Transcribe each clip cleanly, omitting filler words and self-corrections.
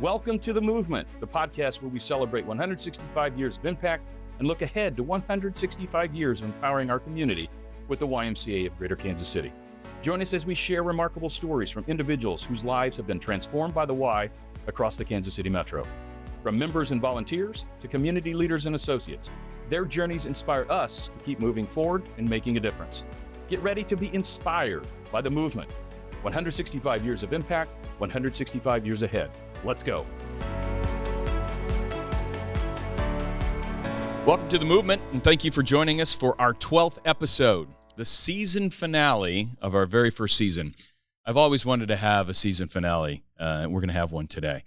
Welcome to The Movement, the podcast where we celebrate 165 years of impact and look ahead to 165 years of empowering our community with the YMCA of Greater Kansas City. Join us as we share remarkable stories from individuals whose lives have been transformed by the Y across the Kansas City metro. From members and volunteers to community leaders and associates, their journeys inspire us to keep moving forward and making a difference. Get ready to be inspired by The Movement. 165 years of impact, 165 years ahead. Let's go. Welcome to The Movement, and thank you for joining us for our 12th episode, the season finale of our very first season. I've always wanted to have a season finale, and we're going to have one today.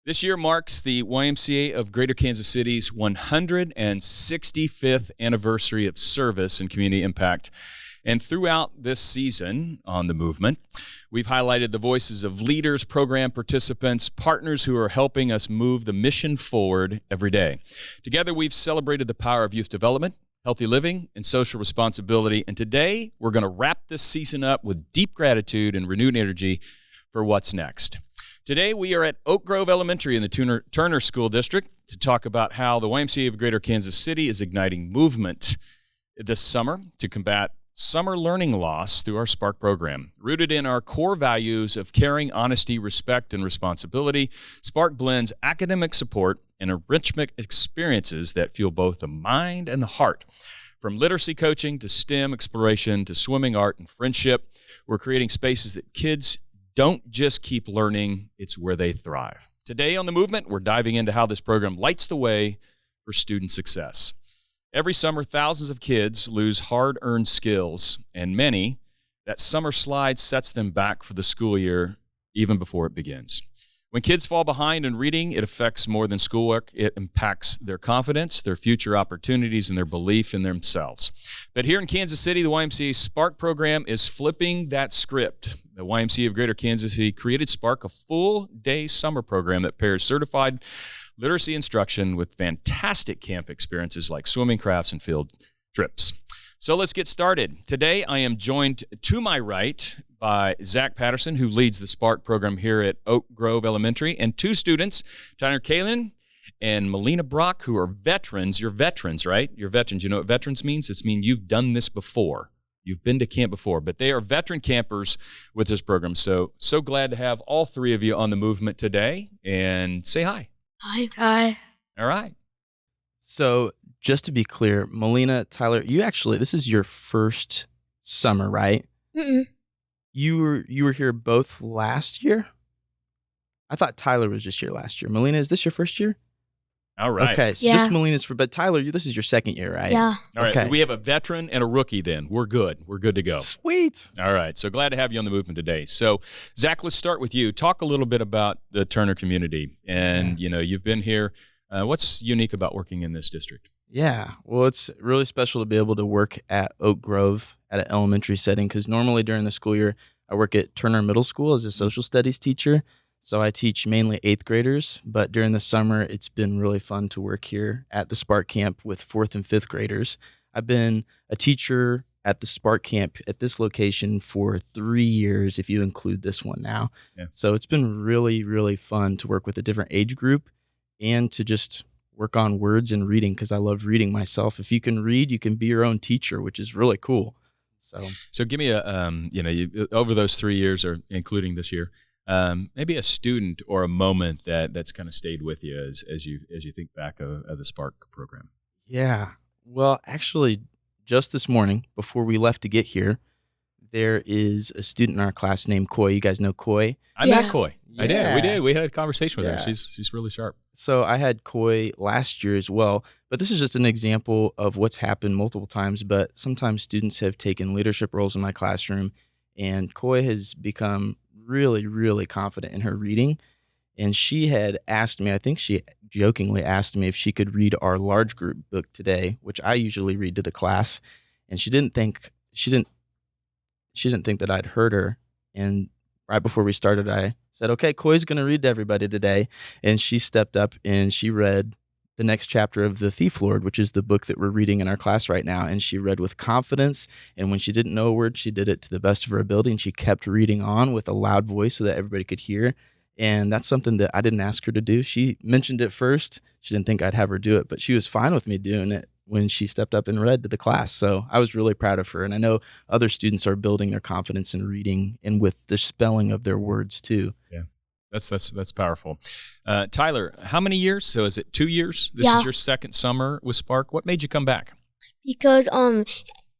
This year marks the YMCA of Greater Kansas City's 165th anniversary of service and community impact. And throughout this season on The Movement, we've highlighted the voices of leaders, program participants, partners who are helping us move the mission forward every day. Together, we've celebrated the power of youth development, healthy living, and social responsibility. And today, we're going to wrap this season up with deep gratitude and renewed energy for what's next. Today, we are at Oak Grove Elementary in the Turner School District to talk about how the YMCA of Greater Kansas City is igniting movement this summer to combat summer learning loss through our S.P.A.R.K program. Rooted in our core values of caring, honesty, respect, and responsibility, S.P.A.R.K blends academic support and enrichment experiences that fuel both the mind and the heart. From literacy coaching to STEM exploration to swimming, art, and friendship, we're creating spaces that kids don't just keep learning, it's where they thrive. Today on The Movement, we're diving into how this program lights the way for student success. Every summer, thousands of kids lose hard-earned skills, and many, that summer slide sets them back for the school year even before it begins. When kids fall behind in reading, it affects more than schoolwork. It impacts their confidence, their future opportunities, and their belief in themselves. But here in Kansas City, the YMCA S.P.A.R.K program is flipping that script. The YMCA of Greater Kansas City created S.P.A.R.K, a full-day summer program that pairs certified literacy instruction with fantastic camp experiences like swimming, crafts, and field trips. So let's get started. Today, I am joined to my right by Zach Patterson, who leads the S.P.A.R.K program here at Oak Grove Elementary, and two students, Tyler Kalin and Melena Brock, who are veterans. You're veterans, right? You're veterans. You know what veterans means? It means you've done this before. You've been to camp before, but they are veteran campers with this program. So glad to have all three of you on The Movement today, and say hi. Hi. Hi. All right. So just to be clear, Melena, Tyler, this is your first summer, right? Mm-mm. You were here both last year? I thought Tyler was just here last year. Melena, is this your first year? All right. Okay, so just Melena's but Tyler, this is your second year, right? Yeah. All right. Okay. We have a veteran and a rookie then. We're good. We're good to go. Sweet. All right. So glad to have you on The Movement today. So, Zach, let's start with you. Talk a little bit about the Turner community. And, you've been here. What's unique about working in this district? Yeah. Well, it's really special to be able to work at Oak Grove at an elementary setting because normally during the school year, I work at Turner Middle School as a social studies teacher. So I teach mainly 8th graders, but during the summer, it's been really fun to work here at the S.P.A.R.K camp with 4th and 5th graders. I've been a teacher at the S.P.A.R.K camp at this location for 3 years, if you include this one now. Yeah. So it's been really, really fun to work with a different age group and to just work on words and reading because I love reading myself. If you can read, you can be your own teacher, which is really cool. So give me over those 3 years, or including this year, maybe a student or a moment that's kind of stayed with you as you think back of the S.P.A.R.K program. Yeah. Well, actually, just this morning before we left to get here, there is a student in our class named Koi. You guys know Koi? I met Koi. Yeah. I did. We did. We had a conversation with her. She's really sharp. So I had Koi last year as well, but this is just an example of what's happened multiple times. But sometimes students have taken leadership roles in my classroom, and Koi has become really, really confident in her reading. And she had asked me, I think she jokingly asked me if she could read our large group book today, which I usually read to the class. And she didn't think that I'd heard her. And right before we started, I said, okay, Koi's going to read to everybody today. And she stepped up and she read the next chapter of The Thief Lord, which is the book that we're reading in our class right now. And she read with confidence. And when she didn't know a word, she did it to the best of her ability. And she kept reading on with a loud voice so that everybody could hear. And that's something that I didn't ask her to do. She mentioned it first. She didn't think I'd have her do it, but she was fine with me doing it when she stepped up and read to the class. So I was really proud of her. And I know other students are building their confidence in reading and with the spelling of their words too. Yeah. That's powerful. Tyler, how many years? So is it 2 years? This Yeah. is your second summer with S.P.A.R.K. What made you come back? Because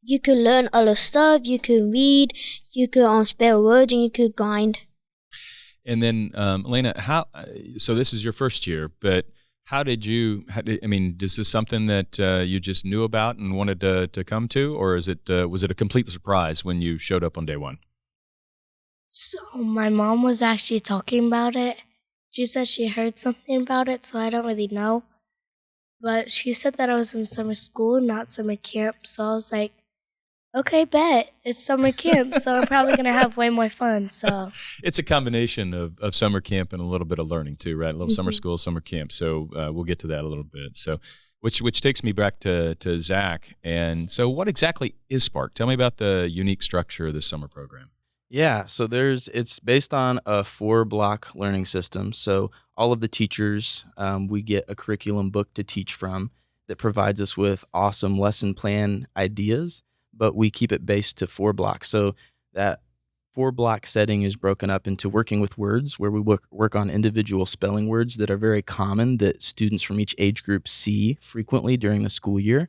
you could learn a lot of stuff, you could read, you could spell words, and you could grind. And then, Melena, so this is your first year, but is this something that you just knew about and wanted to come to, or was it a complete surprise when you showed up on day one? So my mom was actually talking about it. She said she heard something about it, so I don't really know. But she said that I was in summer school, not summer camp. So I was like, okay, bet. It's summer camp, so I'm probably going to have way more fun. So It's a combination of summer camp and a little bit of learning too, right? A little summer school, summer camp. So we'll get to that a little bit. So which takes me back to Zach. And so what exactly is S.P.A.R.K? Tell me about the unique structure of this summer program. Yeah, so it's based on a 4-block learning system. So all of the teachers, we get a curriculum book to teach from that provides us with awesome lesson plan ideas, but we keep it based to 4 blocks. So that 4-block setting is broken up into working with words, where we work on individual spelling words that are very common that students from each age group see frequently during the school year.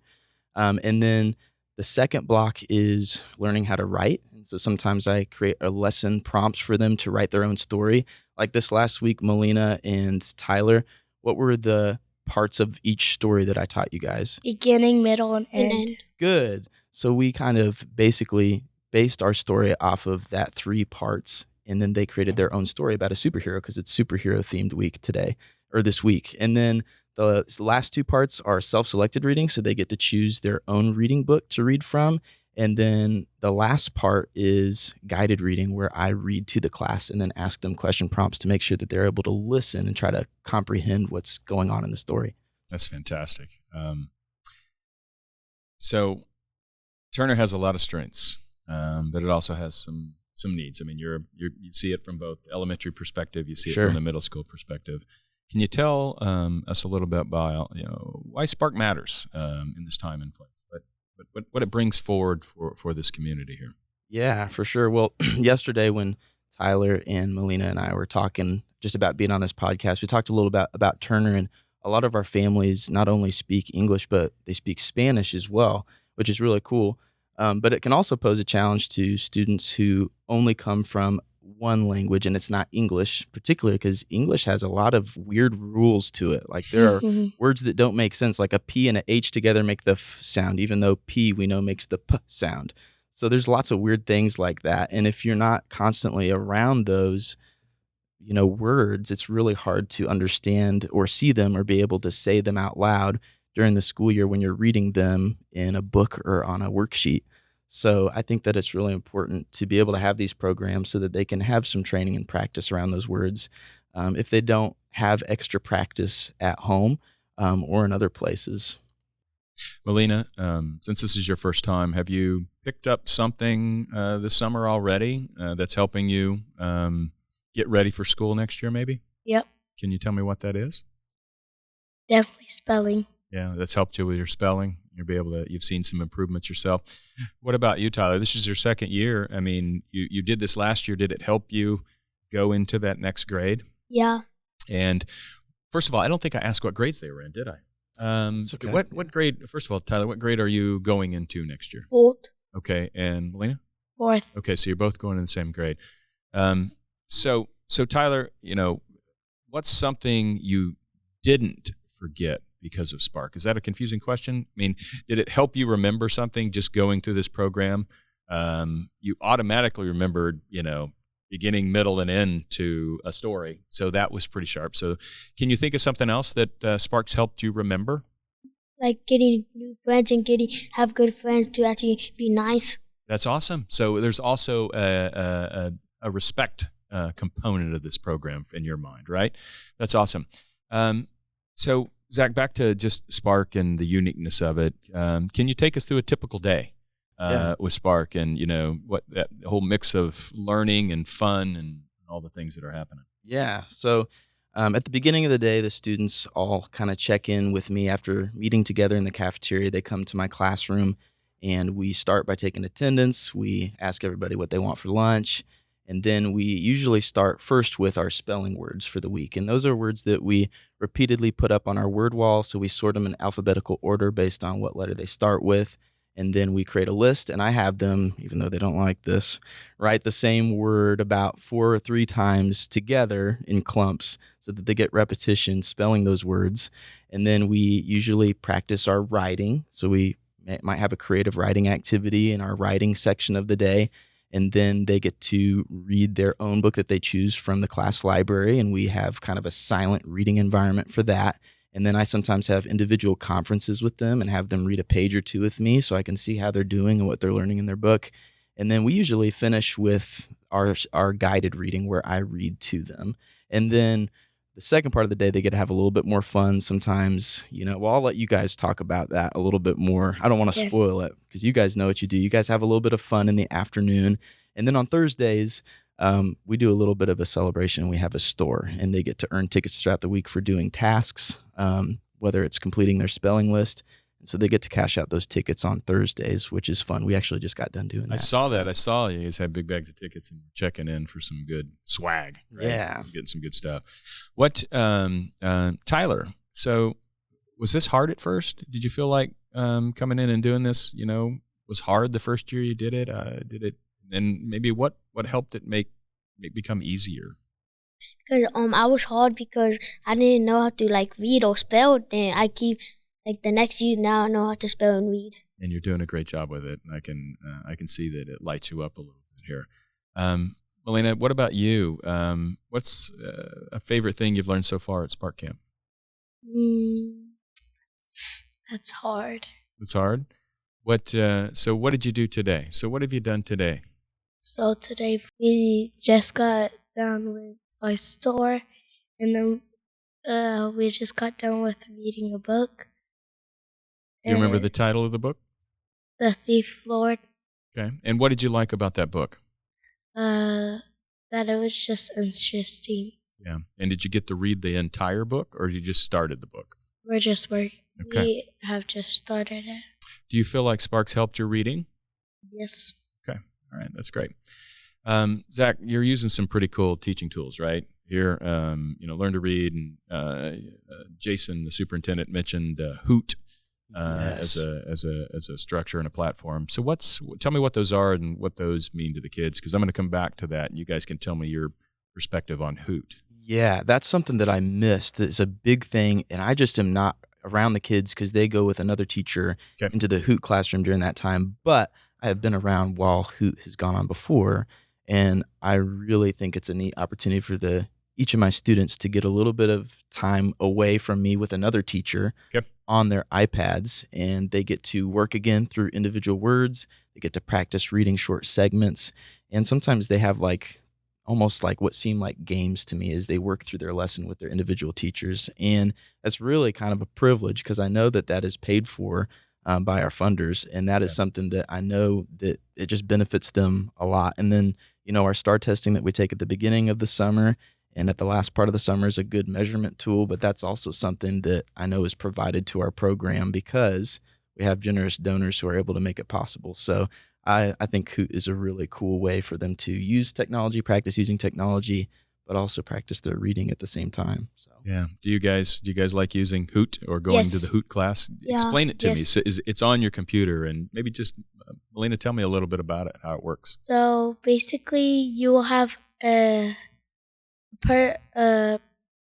And then the second block is learning how to write. And so sometimes I create a lesson prompts for them to write their own story. Like this last week, Melena and Tyler, what were the parts of each story that I taught you guys? beginning, middle, and end. Good. So we kind of basically based our story off of that 3 parts, and then they created their own story about a superhero because it's superhero themed week today or this week. And then the last 2 parts are self-selected reading, so they get to choose their own reading book to read from. And then the last part is guided reading, where I read to the class and then ask them question prompts to make sure that they're able to listen and try to comprehend what's going on in the story. That's fantastic. So Turner has a lot of strengths, but it also has some needs. I mean, you see it from both the elementary perspective, you see it Sure. from the middle school perspective. Can you tell us a little bit about why S.P.A.R.K matters in this time and place? What it brings forward for this community here? Yeah, for sure. Well, yesterday when Tyler and Melena and I were talking just about being on this podcast, we talked a little about Turner, and a lot of our families not only speak English, but they speak Spanish as well, which is really cool. But it can also pose a challenge to students who only come from one language, and it's not English, particularly because English has a lot of weird rules to it. Like there are words that don't make sense, like a P and an H together make the F sound, even though P we know makes the P sound. So there's lots of weird things like that. And if you're not constantly around those, words, it's really hard to understand or see them or be able to say them out loud during the school year when you're reading them in a book or on a worksheet. So I think that it's really important to be able to have these programs so that they can have some training and practice around those words if they don't have extra practice at home or in other places. Melena, since this is your first time, have you picked up something this summer already that's helping you get ready for school next year maybe? Yep, Can you tell me what that is? definitely spelling. Yeah, that's helped you with your spelling. You've seen some improvements yourself. What about you, Tyler? This is your second year. I mean, you did this last year. Did it help you go into that next grade? Yeah. And first of all, I don't think I asked what grades they were in, did I? It's okay. What grade? First of all, Tyler, what grade are you going into next year? 4th. Okay, and Melena? 4th. Okay, so you're both going in the same grade. So Tyler, what's something you didn't forget because of S.P.A.R.K? Is that a confusing question? I mean, did it help you remember something just going through this program? You automatically remembered, beginning, middle, and end to a story. So that was pretty sharp. So can you think of something else that S.P.A.R.K's helped you remember? Like getting new friends and have good friends to actually be nice. That's awesome. So there's also a respect component of this program in your mind, right? That's awesome. So Zach, back to just S.P.A.R.K and the uniqueness of it. Can you take us through a typical day with S.P.A.R.K and what that whole mix of learning and fun and all the things that are happening? Yeah. So at the beginning of the day, the students all kind of check in with me after meeting together in the cafeteria. They come to my classroom and we start by taking attendance. We ask everybody what they want for lunch. And then we usually start first with our spelling words for the week. And those are words that we repeatedly put up on our word wall. So we sort them in alphabetical order based on what letter they start with. And then we create a list, and I have them, even though they don't like this, write the same word about 4 or 3 times together in clumps so that they get repetition spelling those words. And then we usually practice our writing. So we might have a creative writing activity in our writing section of the day. And then they get to read their own book that they choose from the class library. And we have kind of a silent reading environment for that. And then I sometimes have individual conferences with them and have them read a page or two with me so I can see how they're doing and what they're learning in their book. And then we usually finish with our guided reading where I read to them. And then the second part of the day, they get to have a little bit more fun sometimes. Well, I'll let you guys talk about that a little bit more. I don't want to Yeah. spoil it because you guys know what you do. You guys have a little bit of fun in the afternoon. And then on Thursdays, we do a little bit of a celebration. We have a store, and they get to earn tickets throughout the week for doing tasks, whether it's completing their spelling list. And so they get to cash out those tickets on Thursdays, which is fun. We actually just got done doing that. I saw that. I saw you guys had big bags of tickets and checking in for some good swag. Right? Yeah. Getting some good stuff. What, Tyler, so was this hard at first? Did you feel like coming in and doing this, was hard the first year you did it? And maybe what helped it become easier? Because I was hard because I didn't know how to like read or spell. Then I keep like the next year now I know how to spell and read. And you're doing a great job with it. And I can see that it lights you up a little bit here. Melena, what about you? What's a favorite thing you've learned so far at S.P.A.R.K Camp? That's hard. It's hard. So what did you do today? So what have you done today? So today we just got done with our store, and then we just got done with reading a book. Do you remember the title of the book? The Thief Lord. Okay. And what did you like about that book? That it was just interesting. Yeah. And did you get to read the entire book, or you just started the book? We're just working. Okay. We have just started it. Do you feel like S.P.A.R.K's helped your reading? Yes. Okay. All right. That's great. Zach, you're using some pretty cool teaching tools, right? Here, Learn to Read, and Jason, the superintendent, mentioned Hoot Yes. as a structure and a platform. So tell me what those are and what those mean to the kids, because I'm going to come back to that, and you guys can tell me your perspective on Hoot. Yeah, that's something that I missed. It's a big thing, and I just am not around the kids because they go with another teacher Okay. into the Hoot classroom during that time. But I have been around while Hoot has gone on before, and I really think it's a neat opportunity for each of my students to get a little bit of time away from me with another teacher Okay. on their iPads, and they get to work again through individual words. They get to practice reading short segments, and sometimes they have almost like what seem like games to me as they work through their lesson with their individual teachers. And that's really kind of a privilege because I know that is paid for by our funders. And that is something that I know that it just benefits them a lot. And then, our STAR testing that we take at the beginning of the summer and at the last part of the summer is a good measurement tool, but that's also something that I know is provided to our program because we have generous donors who are able to make it possible. So I think Hoot is a really cool way for them to use technology, practice using technology, but also practice their reading at the same time. So Yeah. Do you guys like using Hoot or going to Yes. the Hoot class? Yeah. Explain it to me. Yes. So it's on your computer, and maybe just Melena, tell me a little bit about it, how it works. So basically, you will have a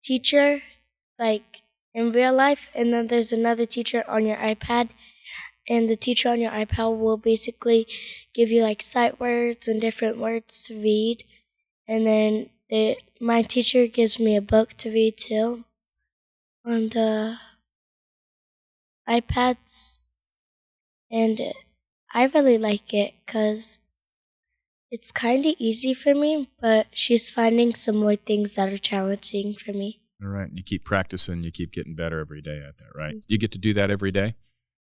teacher like in real life, and then there's another teacher on your iPad. And the teacher on your iPad will basically give you like sight words and different words to read. And then my teacher gives me a book to read too on the iPads. And I really like it because it's kind of easy for me, but she's finding some more things that are challenging for me. All right. You keep practicing, you keep getting better every day at that, right? You get to do that every day?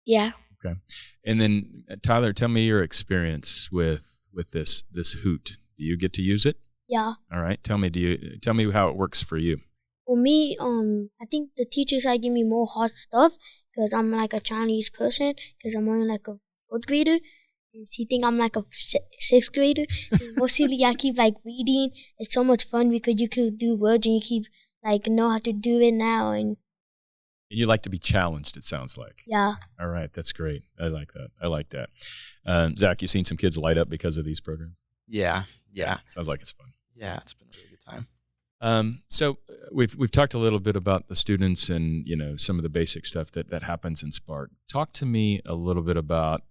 Yeah. Okay. And then Tyler, tell me your experience with this Hoot. Do you get to use it? Yeah. All right. Tell me how it works for you? For me, I think the teachers are giving me more hard stuff because I'm like a Chinese person because I'm only like a 4th grader. And she think I'm like a 6th grader. And mostly I keep like reading. It's so much fun because you could do words and you keep like know how to do it now. And You like to be challenged, it sounds like. yeah. All right. That's great. I like that. Zach, you seen some kids light up because of these programs? Yeah. Sounds like it's fun. Yeah, it's been a really good time. So we've talked a little bit about the students and, some of the basic stuff that happens in S.P.A.R.K. Talk to me a little bit about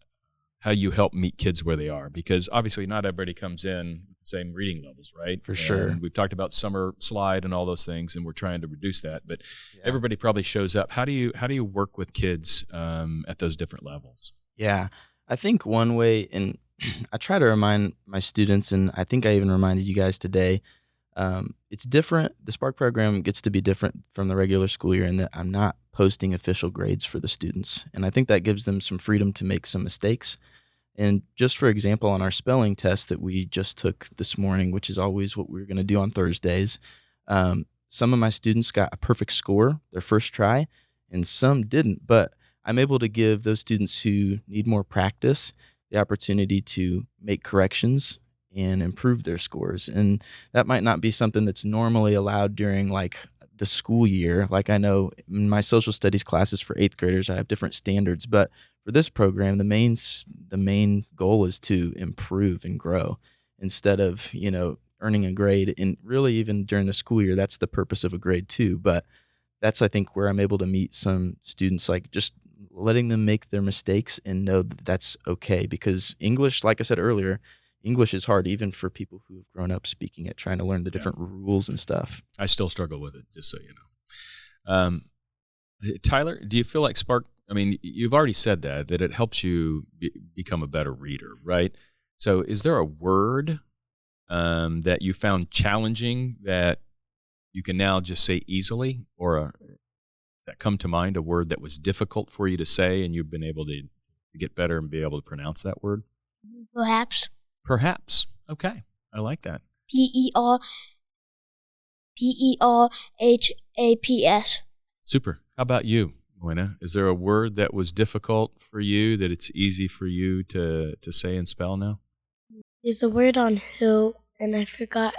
how you help meet kids where they are, because obviously not everybody comes in with the same reading levels, right? For sure. And we've talked about summer slide and all those things, and we're trying to reduce that. But Yeah. everybody probably shows up. How do you work with kids at those different levels? Yeah, I think one way, and I try to remind my students, and I think I even reminded you guys today, it's different. The S.P.A.R.K program gets to be different from the regular school year in that I'm not posting official grades for the students. And I think that gives them some freedom to make some mistakes. And just for example, on our spelling test that we just took this morning, which is always what we're going to do on Thursdays, some of my students got a perfect score their first try, and some didn't. But I'm able to give those students who need more practice the opportunity to make corrections and improve their scores. And that might not be something that's normally allowed during like the school year. Like I know in my social studies classes for 8th graders, I have different standards, but for this program, the main goal is to improve and grow instead of, earning a grade. And really even during the school year, that's the purpose of a grade too. But that's, I think, where I'm able to meet some students, like just letting them make their mistakes and know that that's okay. Because English, like I said earlier, English is hard even for people who have grown up speaking it, trying to learn the different rules and stuff. I still struggle with it, just so you know. Tyler, do you feel like S.P.A.R.K, I mean, you've already said that it helps you become a better reader, right? So is there a word that you found challenging that you can now just say easily, or does that come to mind, a word that was difficult for you to say and you've been able to get better and be able to pronounce that word? Perhaps. Perhaps. Okay. I like that. P-E-R-H-A-P-S. Super. How about you, Melena? Is there a word that was difficult for you that it's easy for you to say and spell now? There's a word on hill, and I forgot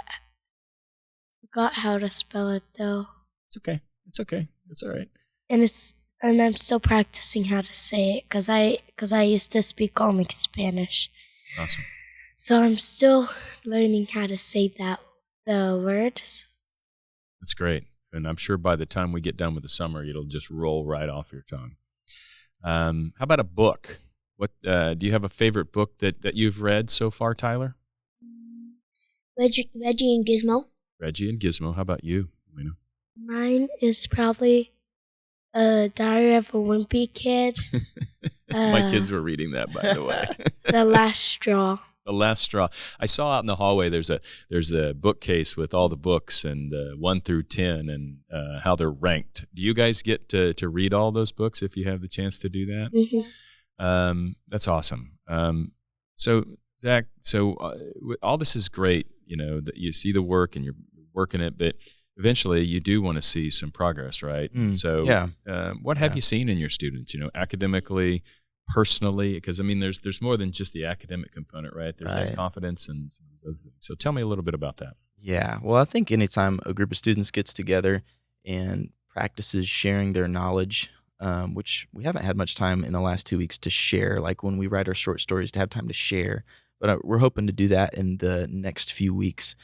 how to spell it though. It's okay. It's okay. It's all right. And I'm still practicing how to say it because I used to speak only Spanish. Awesome. So I'm still learning how to say the words. That's great. And I'm sure by the time we get done with the summer, it'll just roll right off your tongue. How about a book? What do you have a favorite book that you've read so far, Tyler? Reggie and Gizmo. Reggie and Gizmo. How about you, Melena? Mine is probably Diary of a Wimpy Kid. My kids were reading that, by the way. The Last Straw. The Last Straw. I saw out in the hallway there's a bookcase with all the books and 1 through 10 and how they're ranked. Do you guys get to read all those books if you have the chance to do that? Mm-hmm. That's awesome. So Zach, all this is great, that you see the work and you're working it, but eventually you do want to see some progress, right? So yeah. What have you seen in your students, academically, personally? Because I mean, there's more than just the academic component, right? There's that confidence and some of those things. So tell me a little bit about that. Yeah. Well, I think anytime a group of students gets together and practices sharing their knowledge, which we haven't had much time in the last 2 weeks to share, like when we write our short stories to have time to share, but we're hoping to do that in the next few weeks.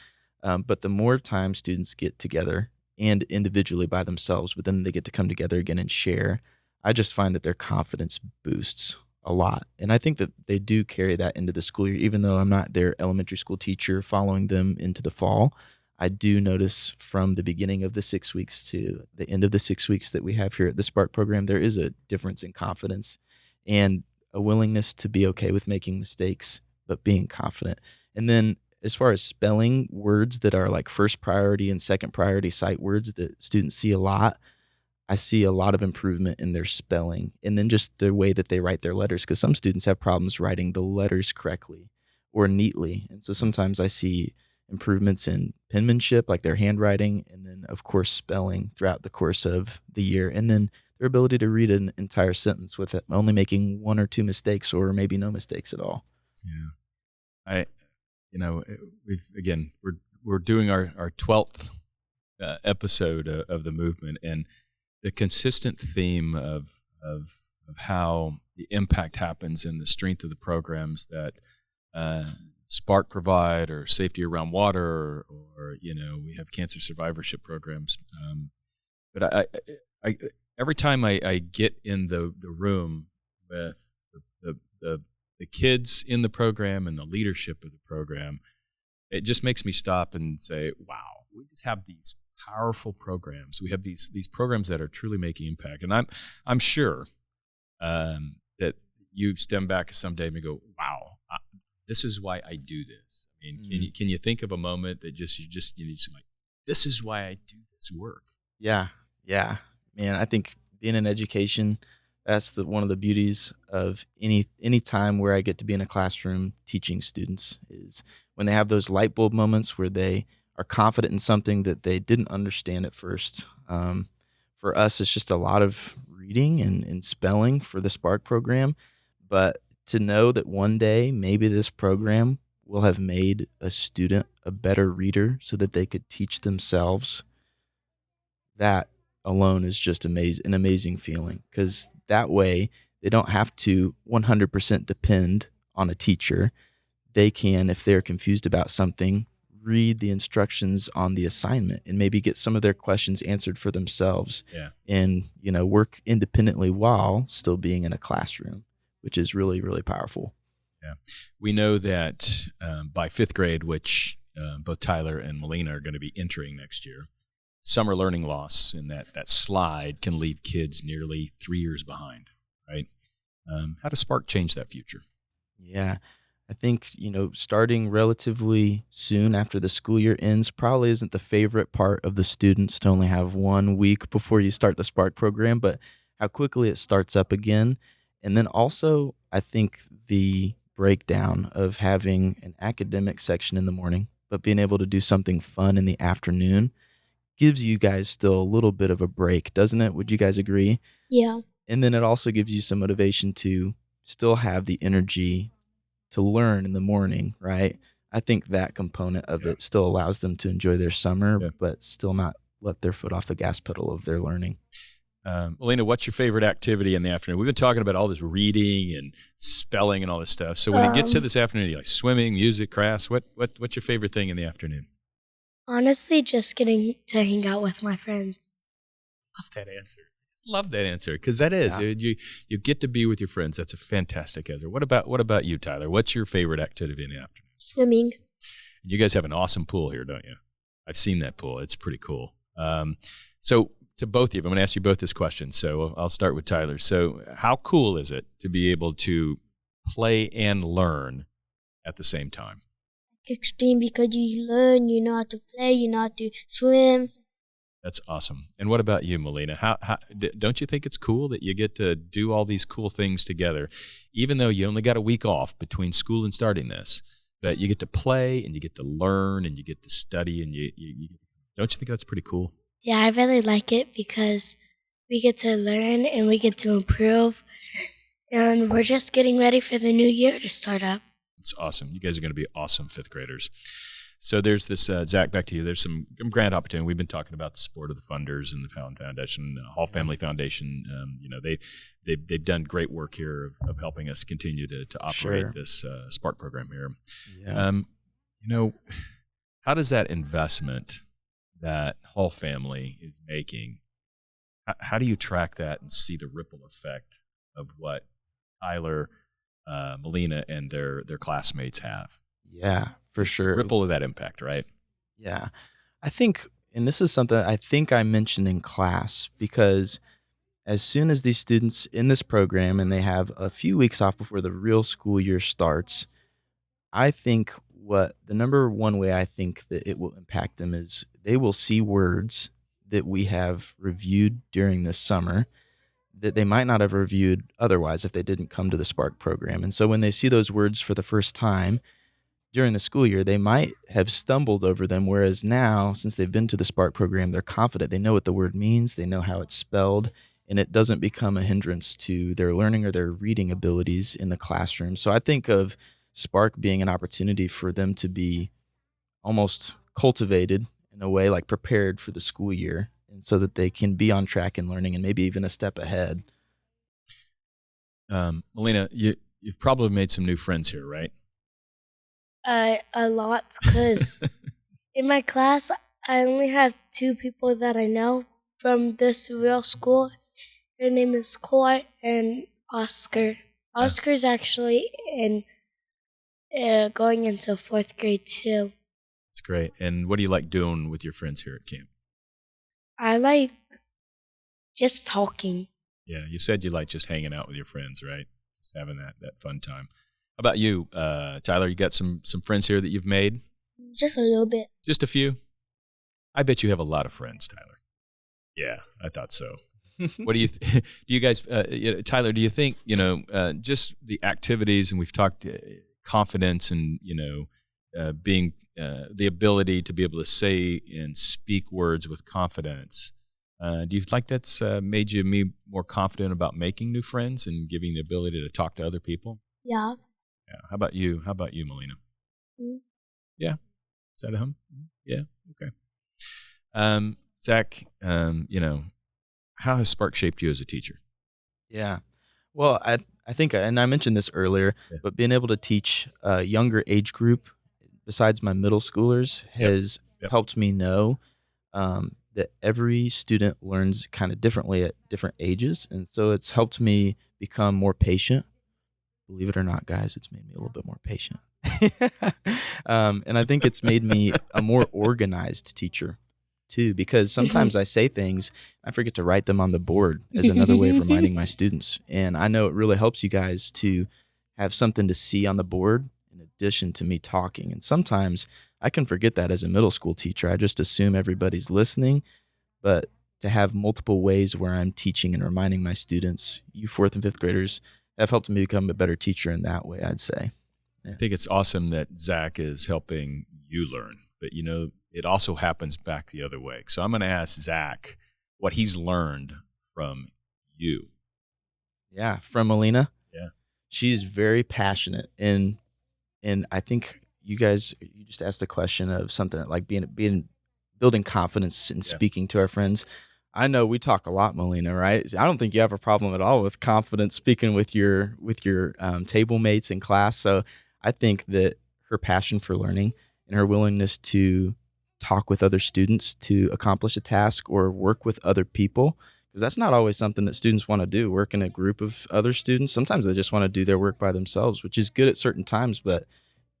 But the more time students get together and individually by themselves, but then they get to come together again and share, I just find that their confidence boosts a lot. And I think that they do carry that into the school year, even though I'm not their elementary school teacher following them into the fall. I do notice from the beginning of the 6 weeks to the end of the 6 weeks that we have here at the S.P.A.R.K program, there is a difference in confidence and a willingness to be okay with making mistakes, but being confident. And then as far as spelling words that are like first priority and second priority sight words that students see a lot, I see a lot of improvement in their spelling and then just the way that they write their letters, because some students have problems writing the letters correctly or neatly. And so sometimes I see improvements in penmanship, like their handwriting, and then, of course, spelling throughout the course of the year. And then their ability to read an entire sentence with it, only making one or two mistakes or maybe no mistakes at all. Yeah. We're doing our 12th episode of the movement, and the consistent theme of how the impact happens in the strength of the programs that S.P.A.R.K provide, or safety around water, or we have cancer survivorship programs. But I every time I get in the room with the kids in the program and the leadership of the program, it just makes me stop and say, wow, we just have these powerful programs. We have these programs that are truly making impact. And I'm sure that you stem back someday and go, wow, this is why I do this. I mean, can you think of a moment that you like, this is why I do this work? Yeah. Man, I think being in education, that's one of the beauties of any time where I get to be in a classroom teaching students, is when they have those light bulb moments where they are confident in something that they didn't understand at first. For us, it's just a lot of reading and spelling for the S.P.A.R.K program. But to know that one day maybe this program will have made a student a better reader so that they could teach themselves, that alone is just an amazing feeling, because that way they don't have to 100% depend on a teacher. They can, if they're confused about something, read the instructions on the assignment and maybe get some of their questions answered for themselves. And work independently while still being in a classroom, which is really, really powerful. Yeah, we know that by 5th grade, which both Tyler and Melena are going to be entering next year, summer learning loss in that slide can leave kids nearly 3 years behind, right? How does S.P.A.R.K change that future? Yeah, I think, starting relatively soon after the school year ends probably isn't the favorite part of the students, to only have 1 week before you start the S.P.A.R.K program, but how quickly it starts up again. And then also, I think the breakdown of having an academic section in the morning, but being able to do something fun in the afternoon gives you guys still a little bit of a break, doesn't it? Would you guys agree? Yeah. And then it also gives you some motivation to still have the energy to learn in the morning, right? I think that component of it still allows them to enjoy their summer, but still not let their foot off the gas pedal of their learning. Melena, what's your favorite activity in the afternoon? We've been talking about all this reading and spelling and all this stuff. So when it gets to this afternoon, you like swimming, music, crafts. What's your favorite thing in the afternoon? Honestly, just getting to hang out with my friends. Love that answer, because that is you get to be with your friends. That's a fantastic answer. What about you, Tyler? What's your favorite activity in the afternoon? Swimming. You guys have an awesome pool here, don't you? I've seen that pool. It's pretty cool. So to both of you, I'm going to ask you both this question. So I'll start with Tyler. So how cool is it to be able to play and learn at the same time? Extreme, because you learn, you know how to play, you know how to swim. That's awesome. And what about you, Melena? How don't you think it's cool that you get to do all these cool things together, even though you only got a week off between school and starting this? But you get to play and you get to learn and you get to study, and you don't you think that's pretty cool? Yeah, I really like it because we get to learn and we get to improve, and we're just getting ready for the new year to start up. It's awesome. You guys are going to be awesome 5th graders. So there's this, Zach, back to you. There's some grant opportunity. We've been talking about the support of the funders and the Foundation, Hall Family Foundation. They've done great work here of helping us continue to operate this S.P.A.R.K program here. Yeah. How does that investment that Hall Family is making, how do you track that and see the ripple effect of what Tyler, Melena, and their classmates have? Yeah, for sure. Ripple of that impact, right? Yeah. I think, and this is something I think I mentioned in class, because as soon as these students in this program and they have a few weeks off before the real school year starts, I think what the number one way I think that it will impact them is they will see words that we have reviewed during this summer that they might not have reviewed otherwise if they didn't come to the S.P.A.R.K program. And so when they see those words for the first time, during the school year, they might have stumbled over them. Whereas now, since they've been to the Spark program, they're confident. They know what the word means. They know how it's spelled, and it doesn't become a hindrance to their learning or their reading abilities in the classroom. So I think of Spark being an opportunity for them to be almost cultivated in a way, like prepared for the school year, and so that they can be on track in learning and maybe even a step ahead. Melena, you've probably made some new friends here, right? A lot, because in my class, I only have 2 people that I know from this real school. Their name is Cole and Oscar. Oscar's actually going into 4th grade too. That's great. And what do you like doing with your friends here at camp? I like just talking. Yeah, you said you like just hanging out with your friends, right? Just having that fun time. How about you, Tyler? You got some friends here that you've made? Just a little bit. Just a few? I bet you have a lot of friends, Tyler. Yeah, I thought so. What do you do? You guys, Tyler? Do you think just the activities, and we've talked confidence, and being the ability to be able to say and speak words with confidence. Do you think that's made you more confident about making new friends and giving the ability to talk to other people? Yeah. Yeah. How about you? How about you, Melena? Mm-hmm. Yeah. Is that a hum? Yeah. Okay. Zach, how has Spark shaped you as a teacher? Yeah. Well, I think, and I mentioned this earlier, but being able to teach a younger age group besides my middle schoolers has helped me know that every student learns kind of differently at different ages. And so it's helped me become more patient. Believe it or not, guys, it's made me a little bit more patient. And I think it's made me a more organized teacher too, because sometimes I say things, I forget to write them on the board as another way of reminding my students. And I know it really helps you guys to have something to see on the board in addition to me talking. And sometimes I can forget that as a middle school teacher. I just assume everybody's listening, but to have multiple ways where I'm teaching and reminding my students, you 4th and 5th graders, have helped me become a better teacher in that way, I'd say. Yeah. I think it's awesome that Zach is helping you learn, but it also happens back the other way. So I'm going to ask Zach what he's learned from you. Yeah, from Melena. Yeah. She's very passionate, and I think you just asked the question of something like building confidence in speaking to our friends. I know we talk a lot, Melena, right? I don't think you have a problem at all with confidence speaking with your table mates in class. So I think that her passion for learning and her willingness to talk with other students to accomplish a task or work with other people, because that's not always something that students want to do, work in a group of other students. Sometimes they just want to do their work by themselves, which is good at certain times, but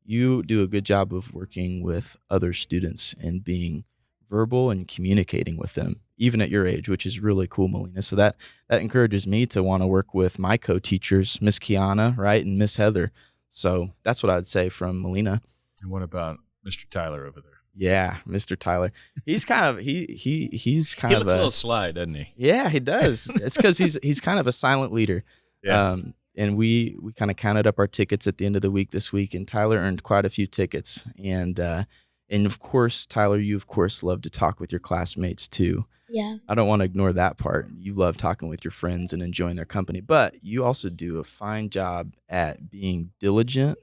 you do a good job of working with other students and being verbal and communicating with them, even at your age, which is really cool, Melena. So that encourages me to want to work with my co-teachers, Miss Kiana, right, and Miss Heather. So that's what I would say from Melena. And what about Mr. Tyler over there? Yeah, Mr. Tyler. He's kind of he's kind he of looks a little sly, doesn't he? Yeah, he does. It's because he's kind of a silent leader. Yeah. And we kind of counted up our tickets at the end of the week this week, and Tyler earned quite a few tickets. And of course, Tyler, you of course love to talk with your classmates too. Yeah. I don't want to ignore that part. You love talking with your friends and enjoying their company, but you also do a fine job at being diligent,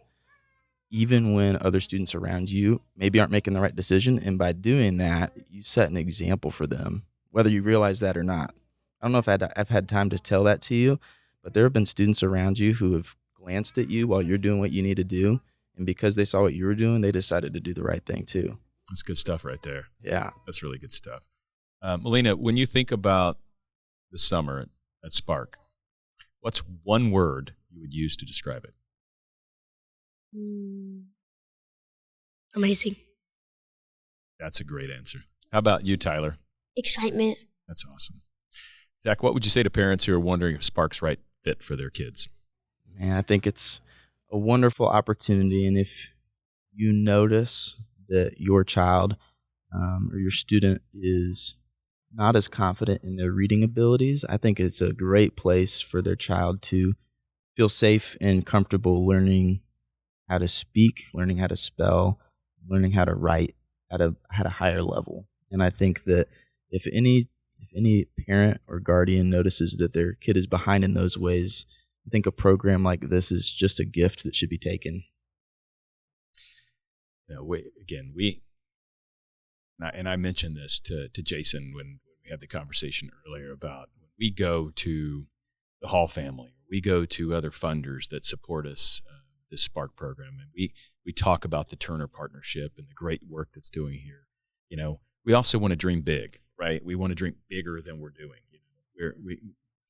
even when other students around you maybe aren't making the right decision. And by doing that, you set an example for them, whether you realize that or not. I don't know if I've had time to tell that to you, but there have been students around you who have glanced at you while you're doing what you need to do. And because they saw what you were doing, they decided to do the right thing too. That's good stuff right there. Yeah. That's really good stuff. Melena, when you think about the summer at Spark, what's one word you would use to describe it? Amazing. That's a great answer. How about you, Tyler? Excitement. That's awesome. Zach, what would you say to parents who are wondering if Spark's right fit for their kids? Man, I think it's a wonderful opportunity. And if you notice that your child or your student is not as confident in their reading abilities, I think it's a great place for their child to feel safe and comfortable learning how to speak, learning how to spell, learning how to write at a higher level. And I think that if any parent or guardian notices that their kid is behind in those ways, I think a program like this is just a gift that should be taken. And I mentioned this to Jason when we had the conversation earlier about when we go to the Hall family, we go to other funders that support us, this S.P.A.R.K program, and we talk about the Turner partnership and the great work that's doing here. We also want to dream big, right? We want to dream bigger than we're doing.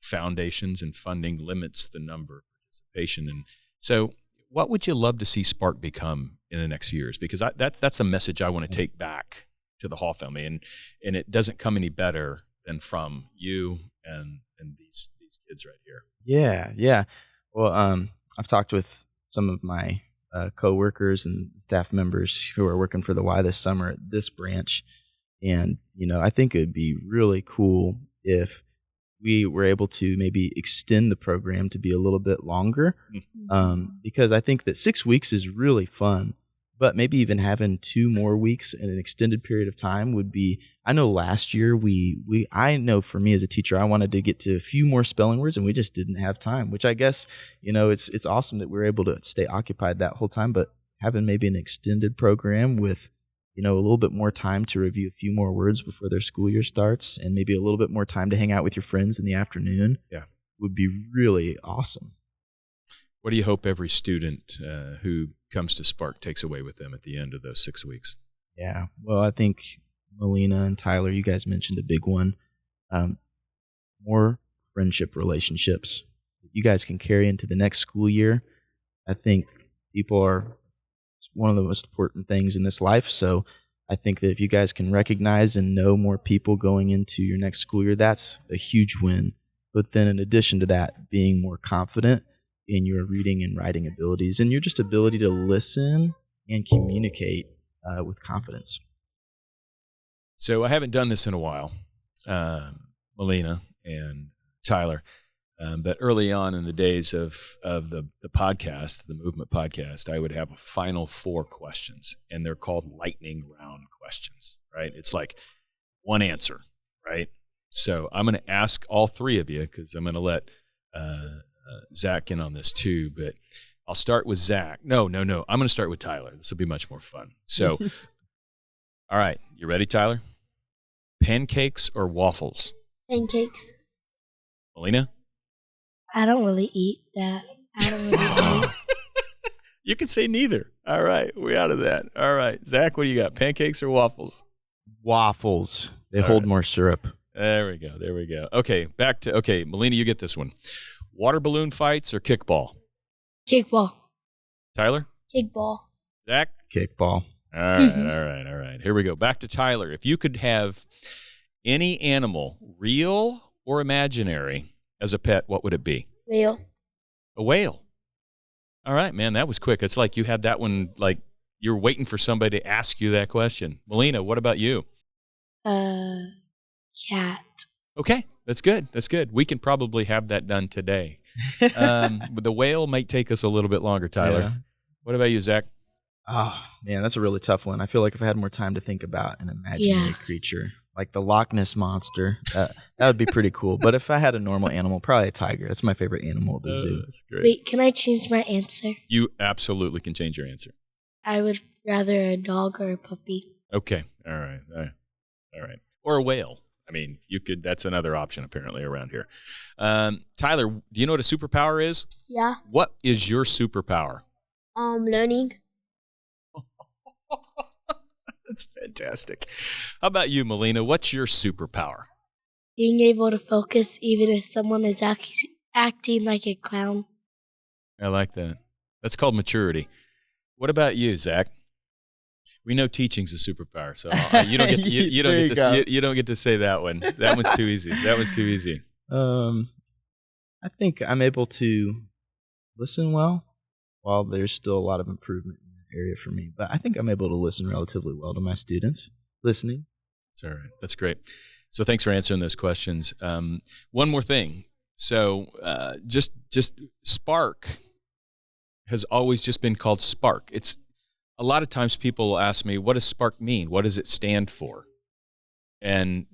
Foundations and funding limits the number of participation. And so what would you love to see S.P.A.R.K become in the next few years? Because that's a message I want to take back to the Hall family, and it doesn't come any better than from you and these kids right here. Yeah. Well, I've talked with some of my coworkers and staff members who are working for the Y this summer at this branch, and I think it would be really cool if we were able to maybe extend the program to be a little bit longer, because I think that 6 weeks is really fun. But maybe even having 2 more weeks in an extended period of time would be, I know last year I know for me as a teacher, I wanted to get to a few more spelling words and we just didn't have time, which I guess, it's awesome that we're able to stay occupied that whole time, but having maybe an extended program with, a little bit more time to review a few more words before their school year starts and maybe a little bit more time to hang out with your friends in the afternoon would be really awesome. What do you hope every student who comes to S.P.A.R.K takes away with them at the end of those 6 weeks? Yeah, well, I think Melena and Tyler, you guys mentioned a big one. More friendship relationships that you guys can carry into the next school year. I think people are one of the most important things in this life. So I think that if you guys can recognize and know more people going into your next school year, that's a huge win. But then in addition to that, being more confident in your reading and writing abilities and your just ability to listen and communicate with confidence. So I haven't done this in a while, Melena and Tyler, but early on in the days of the podcast, the Movement podcast, I would have a final 4 questions, and they're called lightning round questions, right? It's like one answer, right? So I'm going to ask all 3 of you because I'm going to let Zach in on this too, but I'll start with Zach. No. I'm going to start with Tyler. This will be much more fun. So, all right. You ready, Tyler? Pancakes or waffles? Pancakes. Melena? I don't really eat that. I don't really eat. You can say neither. All right. We're out of that. All right. Zach, what do you got? Pancakes or waffles? Waffles. They hold more syrup. There we go. Okay. Melena, you get this one. Water balloon fights or kickball? Kickball. Tyler? Kickball. Zach? Kickball. All right. Here we go. Back to Tyler. If you could have any animal, real or imaginary, as a pet, what would it be? Whale. A whale. All right, man. That was quick. It's like you had that one, like you were waiting for somebody to ask you that question. Melena, what about you? Cat. Okay. That's good. We can probably have that done today. But the whale might take us a little bit longer, Tyler. Yeah. What about you, Zach? Oh, man, that's a really tough one. I feel like if I had more time to think about an imaginary creature, like the Loch Ness Monster, that would be pretty cool. But if I had a normal animal, probably a tiger. That's my favorite animal at the zoo. That's great. Wait, can I change my answer? You absolutely can change your answer. I would rather a dog or a puppy. Okay. All right. Or a whale. I mean, you could. That's another option apparently around here. Tyler, do you know what a superpower is? Yeah. What is your superpower? Learning. That's fantastic. How about you, Melena? What's your superpower? Being able to focus even if someone is acting like a clown. I like that. That's called maturity. What about you, Zach? We know teaching's a superpower, so you don't get to, you don't get to say that one. That one's too easy. I think I'm able to listen well, while there's still a lot of improvement in that area for me. But I think I'm able to listen relatively well to my students. Listening. That's all right. That's great. So thanks for answering those questions. One more thing. So just S.P.A.R.K has always just been called S.P.A.R.K. It's a lot of times people will ask me, what does S.P.A.R.K mean? What does it stand for? And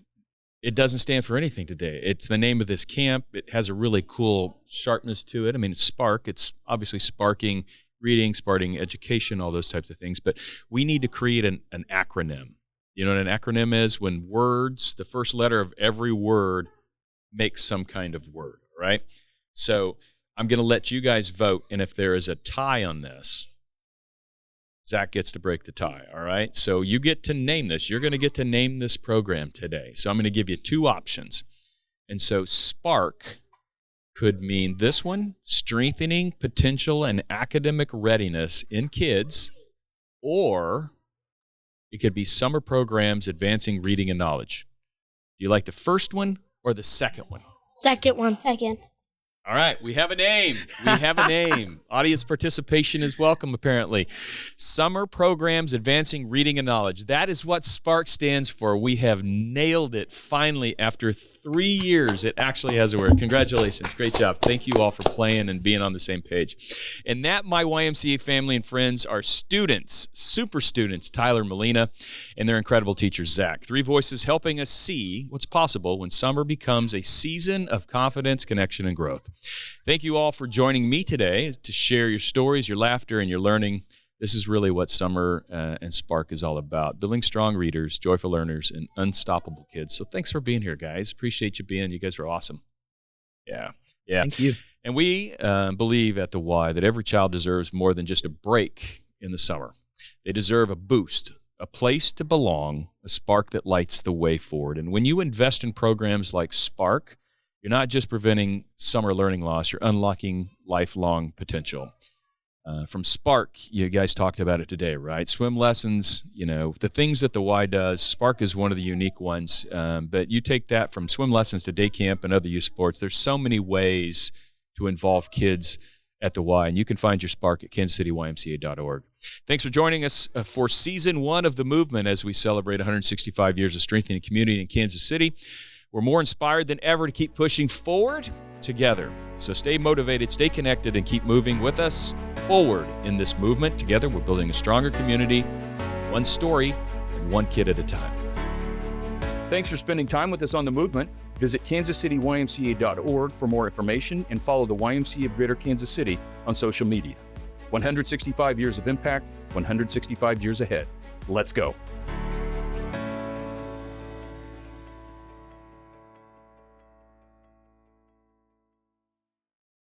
it doesn't stand for anything today. It's the name of this camp. It has a really cool sharpness to it. I mean, it's S.P.A.R.K. It's obviously sparking reading, sparking education, all those types of things. But we need to create an acronym. You know what an acronym is? When words, the first letter of every word makes some kind of word, right? So I'm going to let you guys vote. And if there is a tie on this, Zach gets to break the tie, all right? So you get to name this. You're going to get to name this program today. So I'm going to give you two options. And so S.P.A.R.K could mean this one, strengthening potential and academic readiness in kids, or it could be summer programs advancing reading and knowledge. Do you like the first one or the second one? Second one. Second. All right, we have a name. We have a name. Audience participation is welcome, apparently. Summer Programs Advancing Reading and Knowledge. That is what S.P.A.R.K stands for. We have nailed it finally after 3 years. It actually has a word. Congratulations. Great job. Thank you all for playing and being on the same page. And that, my YMCA family and friends, are students, super students, Tyler, Melena, and their incredible teacher, Zach. Three voices helping us see what's possible when summer becomes a season of confidence, connection, and growth. Thank you all for joining me today to share your stories, your laughter, and your learning. This is really what summer and S.P.A.R.K is all about, building strong readers, joyful learners, and unstoppable kids. So thanks for being here, guys. Appreciate you being. You guys are awesome. Yeah. Thank you. And we believe at the Y that every child deserves more than just a break in the summer. They deserve a boost, a place to belong, a spark that lights the way forward. And when you invest in programs like S.P.A.R.K, you're not just preventing summer learning loss, you're unlocking lifelong potential. From S.P.A.R.K, you guys talked about it today, right? Swim lessons, you know, the things that the Y does. S.P.A.R.K is one of the unique ones. But you take that from swim lessons to day camp and other youth sports. There's so many ways to involve kids at the Y, and you can find your S.P.A.R.K at kansascitymca.org. Thanks for joining us for Season 1 of the movement as we celebrate 165 years of strengthening community in Kansas City. We're more inspired than ever to keep pushing forward together. So stay motivated, stay connected, and keep moving with us forward in this movement. Together, we're building a stronger community, one story and one kid at a time. Thanks for spending time with us on the movement. Visit kansascitymca.org for more information and follow the YMCA of Greater Kansas City on social media. 165 years of impact, 165 years ahead. Let's go.